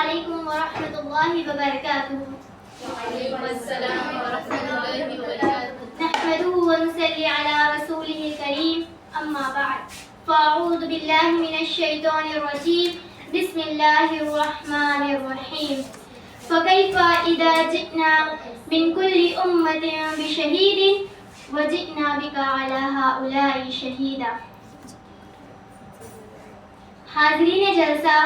علیکم ورحمۃ اللہ وبرکاتہ. وعلیکم السلام ورحمۃ اللہ وبرکاتہ. نحمده ونصلي على رسوله الكريم. اما بعد فاعوذ باللہ من الشیطان الرجیم. بسم اللہ الرحمن الرحیم. فكيف إذا جئنا من كل أمة بشهيد وجئنا بك على هؤلاء شهيدا. حاضرین جلسہ،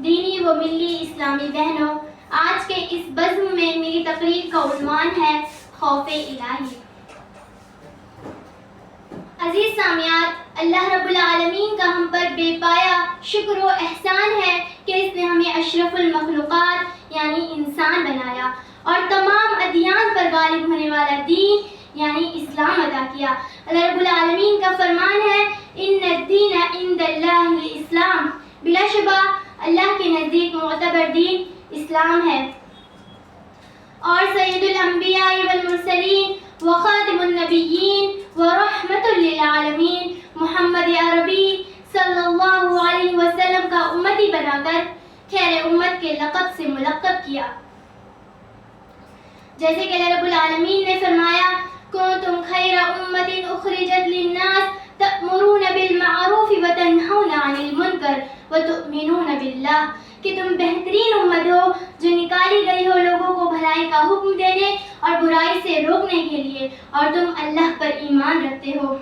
دینی و ملی اسلامی بہنوں، آج کے اس بزم میں میری تقریر کا عنوان ہے خوف الہی. عزیز سامعات، اللہ رب العالمین کا ہم پر بے پایا شکر و احسان ہے کہ اس نے ہمیں اشرف المخلوقات یعنی انسان بنایا اور تمام ادیان پر غالب ہونے والا دین یعنی اسلام عطا کیا. اللہ رب العالمین کا فرمان ہے ان الدین عند اللہ الاسلام، بلا شبہ اللہ کے نزدیک معتبر دین اسلام ہے. اور سید الانبیاء والمرسلین وخاتم النبیین ورحمت للعالمین محمد عربی صلی اللہ علیہ وسلم کا امتی بنا کر خیر امت کے لقب سے ملقب کیا. جیسے کہ اللہ رب العالمین نے فرمایا کنتم خیر امت اخرجت للناس تأمرون بالمعروف وتنہون عن المنکر وتؤمنون باللہ، کہ تم بہترین امت ہو جو نکالی گئی ہو لوگوں کو بھلائی کا حکم دینے اور برائی سے روکنے کے لیے، اور تم اللہ پر ایمان رکھتے ہو.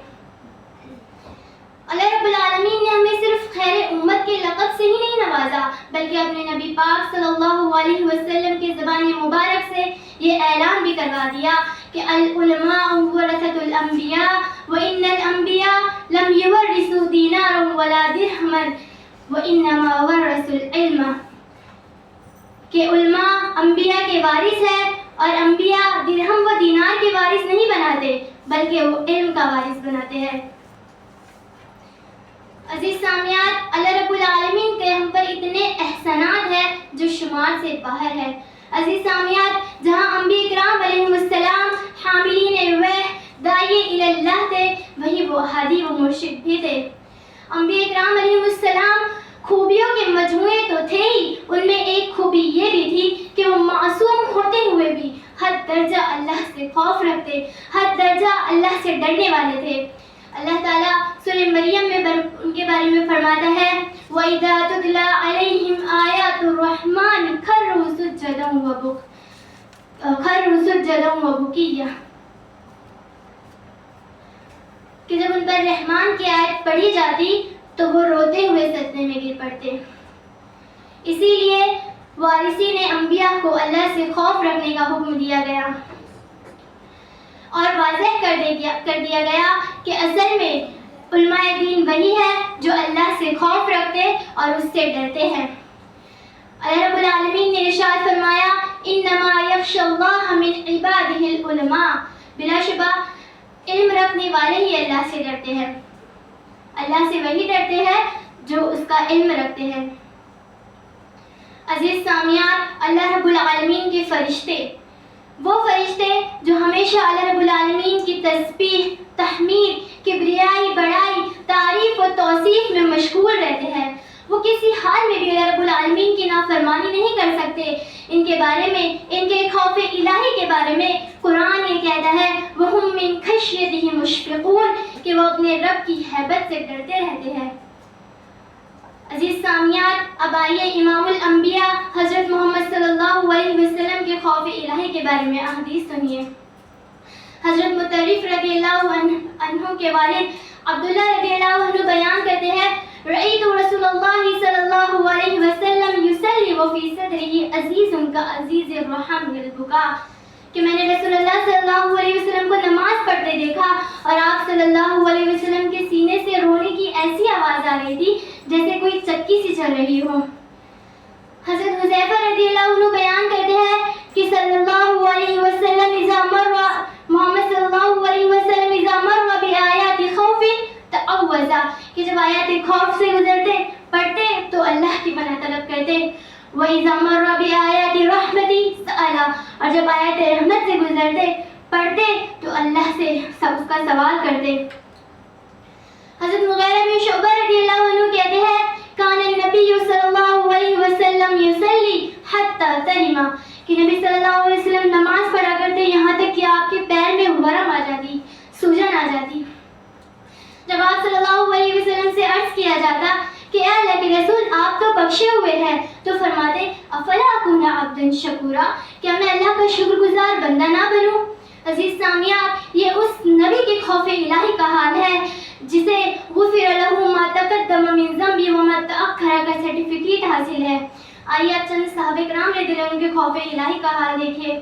اللہ رب العالمین نے ہمیں صرف خیر امت کے لقب سے ہی نہیں نوازا بلکہ اپنے نبی پاک صلی اللہ علیہ وسلم کے زبان مبارک سے یہ اعلان بھی کروا دیا کہ العلماء ورثۃ الانبیاء وان الانبیاء لم یورثوا دینارا ولا درہما وانما ورثوا العلم، کہ علماء انبیاء کے وارث ہیں اور انبیاء درہم و دینار کے وارث نہیں بناتے بلکہ وہ علم کا وارث بناتے ہیں. عزیز سامعات، اللہ رب العالمین کے ہم پر اتنے احسانات ہیں جو شمار سے باہر ہے. عزیز سامعات، جہاں انبیاء کرام علیہ السلام حاملین وحی داعی الی اللہ تھے، وہی وہ ہادی و مرشد بھی تھے. انبیاء کرام علیہ السلام خوبیوں کے مجموعے تو تھے ہی، ان میں ایک خوبی یہ بھی تھی کہ وہ معصوم ہوتے ہوئے بھی حد درجہ اللہ سے خوف رکھتے، حد درجہ اللہ سے ڈرنے والے تھے. اللہ تعالیٰ سورہ مریم میں ان کے بارے میں فرماتا ہے وَإِذَا تُتْلَى عَلَيْهِمْ آيَاتُ الرَّحْمَنِ خَرُّوا سُجَّدًا وَبُكِيًّا، کہ جب ان پر رحمان کی آیت پڑھی جاتی تو وہ روتے ہوئے سجدے میں گر پڑتے. اسی لیے وارثین انبیاء کو اللہ سے خوف رکھنے کا حکم دیا گیا اور واضح کر دیا گیا کہ اصل میں علماء دین وہی ہے جو اللہ سے خوف رکھتے اور اس سے ڈرتے ہیں. اللہ رب العالمین نے ارشاد فرمایا انما یخشی اللہ من عبادہ العلماء، بلا شبہ علم رکھنے والے ہی اللہ سے ڈرتے ہیں. اللہ سے وہی ڈرتے ہیں جو اس کا علم رکھتے ہیں. عزیز سامعات، اللہ رب العالمین کے فرشتے، وہ فرشتے جو ہمیشہ اللہ رب العالمین کی تسبیح، تحمید، کبریائی، بڑائی، تعریف و توصیف میں مشغول رہتے ہیں، وہ کسی حال میں بھی اللہ رب العالمین کی نافرمانی نہیں کر سکتے. ان کے بارے میں، ان کے خوف الہی کے بارے میں قرآن یہ کہتا ہے وَهُم مِّن خَشْيَتِهِ مُشْفِقُونَ، کہ وہ اپنے رب کی ہیبت سے ڈرتے رہتے ہیں. عزیز سامعات، اب آئیے امام الانبیاء حضرت محمد صلی اللہ علیہ وسلم کے خوف الہی کے بارے میں احادیث سنیے. حضرت مطرف رضی اللہ عنہ کے والد عبداللہ رضی اللہ عنہ بیان کرتے ہیں رأیت رسول اللہ صلی اللہ علیہ وسلم یصلی وفی صدرہ عزیز کعزیز الرحم بالبکاء، کہ میں نے رسول اللہ صلی اللہ علیہ وسلم کو نماز پڑھتے دیکھا اور آپ صلی اللہ علیہ وسلم کے سینے سے رونے کی ایسی آواز آ رہی تھی جیسے کوئی چکی سی چل رہی ہو. حضرت حذیفہ رضی اللہ عنہ بیان کرتے ہیں کہ صلی اللہ علیہ وسلم محمد صلی اللہ علیہ وسلم اذا مر بآیات خوف تعوذ، کہ جب آیات خوف سے گزرتے پڑھتے تو اللہ کی پناہ طلب کرتے. وَإِذَا مَرَّ بِآيَاتِ رَحْمَتِ سَأَلَ، اور جب آیات رحمت سے گزرتے پڑھتے تو اللہ سے اس کا سوال کرتے. حضرت مغیرہ بن شعبہ رضی اللہ عنہ کہتے ہیں کان النبي صلی اللہ علیہ وسلم يصلي حتى ترم، کہ نبی صلی اللہ علیہ وسلم نماز پڑھا کرتے یہاں تک کہ آپ کے پیر میں ورم آ جاتی، سوجن آ جاتی۔ جب آپ صلی اللہ علیہ وسلم سے عرض کیا جاتا کہ اے اللہ کے رسول آپ تو بخشے ہوئے ہیں، تو فرماتے افلا اکون عبدا شکورا، کیا میں اللہ کا شکر گزار بندہ نہ بنوں؟ عزیز سامعین، یہ اس نبی کے خوف الہی کا حال ہے جسے غفر لہ ما تقدم من ذنبہ وما تأخر کا سرٹیفکیٹ حاصل ہے۔ آئیے آپ چند صحابہ کرام رضی اللہ عنہ کے خوف الہی کا حال دیکھیں۔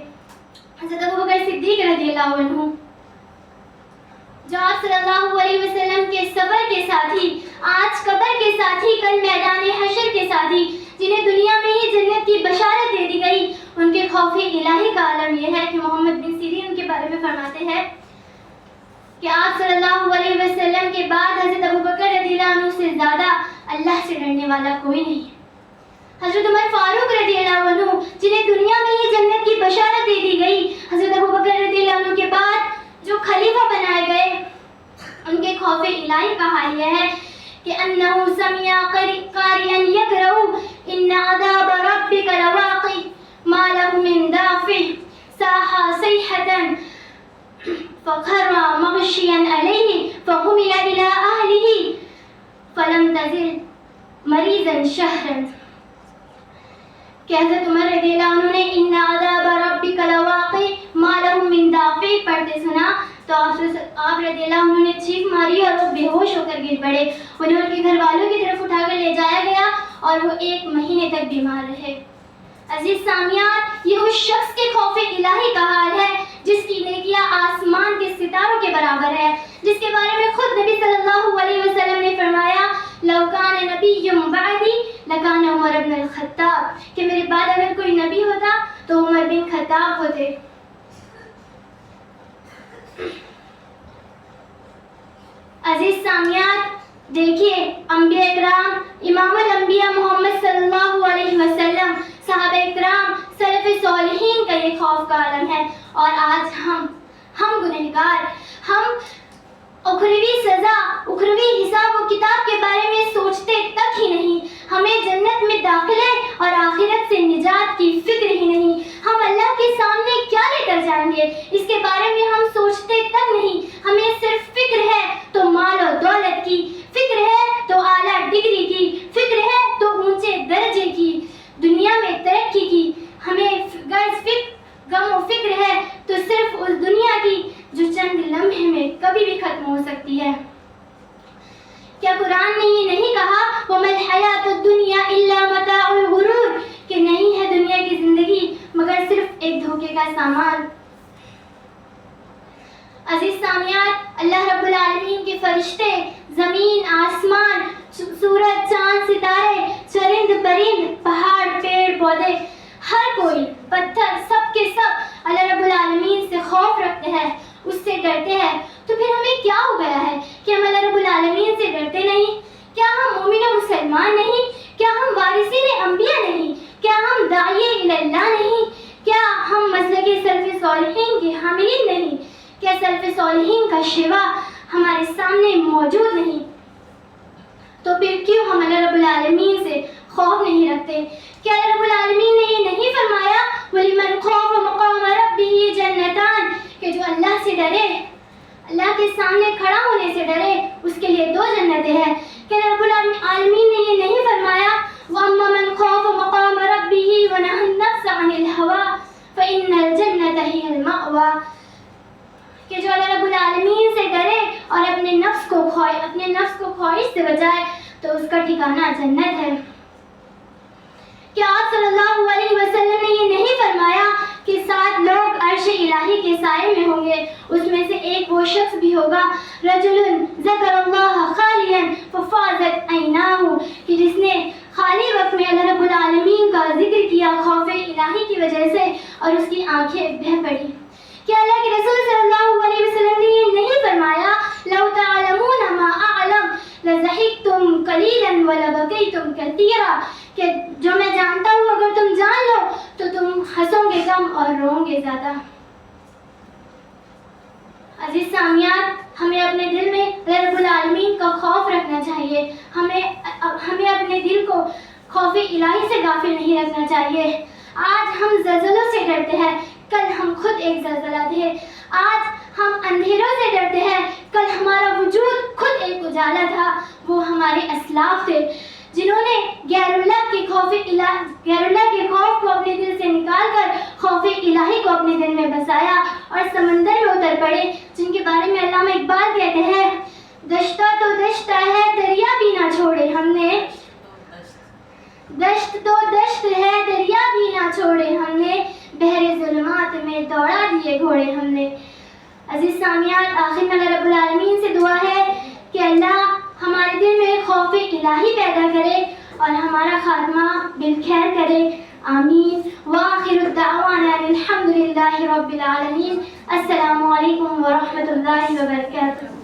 حضرت ابوبکر صدیق رضی اللہ عنہ، جو آپ صلی اللہ علیہ وسلم کے سفر کے ساتھی، آج قبر کے ساتھی، کل میدان حشر کے ساتھی، جنہیں دنیا میں ہی جنت کی بشارت دے دی گئی، ان کے خوف الہی کا عالم یہ ہے کہ محمد بن سیرین ان کے بارے میں فرماتے ہیں کہ آپ صلی اللہ علیہ وسلم کے بعد حضرت ابوبکر رضی اللہ عنہ سے زیادہ اللہ سے ڈرنے والا کوئی نہیں۔ حضرت عمر فاروق رضی اللہ عنہ، جنہیں دنیا میں ہی جنت کی بشارت دے دی گئی، حضرت ابوبکر رضی اللہ عنہ کے بعد جو خلیفہ بنائے گئے، ان کے خوف الہی کا حال یہ ہے کہ انہ سمع قارئا یقرأ ان عذاب ربک لواقع ما له من دافع صاح صیحة فخر مغشیا علیہ فحمل الى اہلہ فلم تزل مریضا شہرا، کہ حضرت عمر رضی اللہ عنہ نے ان عذاب ربک لواقع ما له من دافع پڑھتے سنا تو آپ رضی اللہ عنہ نے چیخ ماری اور وہ بے ہوش ہو کر گر پڑے۔ انہیں ان کے گھر والوں کی طرف اٹھا کر لے جایا گیا اور وہ 1 مہینے تک بیمار رہے۔ عزیز سامعین، یہ اس شخص کے خوف الہی کا حال ہے جس کی نیکیاں آسمان کے ستاروں کے برابر ہے، جس کے بارے میں خود نبی صلی اللہ علیہ وسلم نے فرمایا لو کان نبی بعدی لکان عمر بن الخطاب، کہ میرے بعد اگر کوئی نبی ہوتا تو عمر بن خطاب ہوتے۔ عزیز سامعین، دیکھیے انبیاء اکرام، امام الانبیاء محمد صلی اللہ علیہ وسلم، صحابہ اکرام، سلف صالحین کا یہ خوف کا عالم ہے، اور آج ہم گنہگار، ہم اخروی سزا، اخروی حساب و کتاب کے بارے میں سوچتے تک ہی نہیں، ہمیں جنت میں داخلے اور آخرت سے نجات کی فکر ہی نہیں، ہم اللہ کے سامنے کیا لے کر جائیں گے اس کے بارے میں ہم سوچتے تک نہیں، ہمیں صرف فکر ہے تو مال و دولت کی، فکر ہے تو اعلیٰ ڈگری کی، فکر ہے تو اونچے درجے کی، دنیا میں ترقی کی، ہمیں غم و فکر ہے تو صرف اس دنیا کی جو چند لمحے میں کبھی بھی ختم ہو سکتی ہے۔ کیا قرآن نے یہ نہیں کہا وَمَا الْحَيَاةُ الدُّنْيَا إِلَّا مَتَاعُ الْغُرُورِ، کہ نہیں ہے دنیا کی زندگی مگر صرف ایک دھوکے کا سامان۔ عزیز سامعین، اللہ رب العالمین کے فرشتے، زمین، آسمان، سورج، چاند، ستارے، چرند پرند، پہاڑ، پیڑ پودے، ہر کوئی، پتھر، سب کے سب اللہ رب العالمین سے خوف رکھتے ہیں، اس سے ڈرتے ہیں۔ تو پھر ہمیں کیا ہو گیا ہے کہ ہم اللہ رب العالمین سے ڈرتے نہیں؟ کیا ہم مومن و مسلمان نہیں؟ کیا ہم وارثین انبیاء نہیں؟ کیا ہم داعی اللہ نہیں؟ کیا ہم مسلک سلف صالحین کے حاملین نہیں؟ کیا سلف صالحین کا شیوا ہمارے سامنے موجود نہیں؟ تو پھر کیوں ہم اللہ رب العالمین سے خوف نہیں رکھتے؟ کیا اللہ رب العالمین نے یہ نہیں فرمایا وَلِمَنْ خَافَ مَقَامَ رَبِّهِ جَنَّتَانِ، کہ جو اللہ سے ڈرے، اللہ کے سامنے کھڑا ہونے سے ڈرے، اس کے لیے 2 جنتیں ہیں؟ کہ اللہ رب العالمین نے یہ نہیں فرمایا وَأَمَّا مَنْ خَافَ مَقَامَ رَبِّهِ وَنَهَى النَّفْسَ عَنِ الْهَوَىٰ فَإِنَّ الْجَنَّةَ هِيَ الْمَأْوَىٰ، کہ جو اللہ رب العالمین سے ڈرے اور اپنے نفس کو خواہش سے بچائے تو اس کا ٹھکانہ جنت ہے۔ کیا آپ صلی اللہ علیہ وسلم نے یہ نہیں فرمایا کہ 7 لوگ عرش الہی کے سائے میں ہوں گے، اس میں سے ایک وہ شخص بھی ہوگا رجل ذکر اللہ خالیا ففاضت عیناہ، کہ جس نے خالی وقت میں اللہ رب العالمین کا ذکر کیا خوف الہی کی وجہ سے اور اس کی آنکھیں بہہ پڑی۔ کیا اللہ کے رسول صلی اللہ علیہ وسلم نے یہ نہیں فرمایا لو تعلمون ما اعلم لضحکتم قلیلا ولبکیتم کثیرا، کہ جو میں جانتا ہوں اگر تم جان لو تو تم ہنسو گے کم اور رو گے زیادہ۔ عزیز سامعین، ہمیں اپنے دل میں اللہ رب العالمین کا خوف رکھنا چاہیے. ہمیں اپنے دل کو خوف الہی سے غافل نہیں رکھنا چاہیے. آج ہم زلزلوں سے ڈرتے ہیں، کل ہم خود ایک زلزلہ تھے. آج ہم اندھیروں سے ڈرتے ہیں، کل ہمارا وجود خود ایک اجالا تھا. وہ ہمارے اسلاف تھے جنہوں نے غیر اللہ کے خوف کو اپنے دل سے نکال کر خوف الہی کو اپنے دل میں بسایا اور سمندر میں اتر پڑے، جن کے بارے میں علامہ اقبال کہتے ہیں دشتہ تو دشتہ ہے دریا بھی نہ چھوڑے ہم نے، دشت تو دشت ہے دریا بھی نہ چھوڑے ہم نے، بحر ظلمات میں دوڑا دیے گھوڑے ہم نے. عزیز سامعین، آخر میں اللہ رب العالمین سے دعا ہے کہ اللہ ہمارے دل میں خوف الہی پیدا کرے اور ہمارا خاتمہ بالخیر کرے. آمین. وآخر الدعوانا الحمد للہ رب العالمین. السلام علیکم ورحمۃ اللہ وبرکاتہ.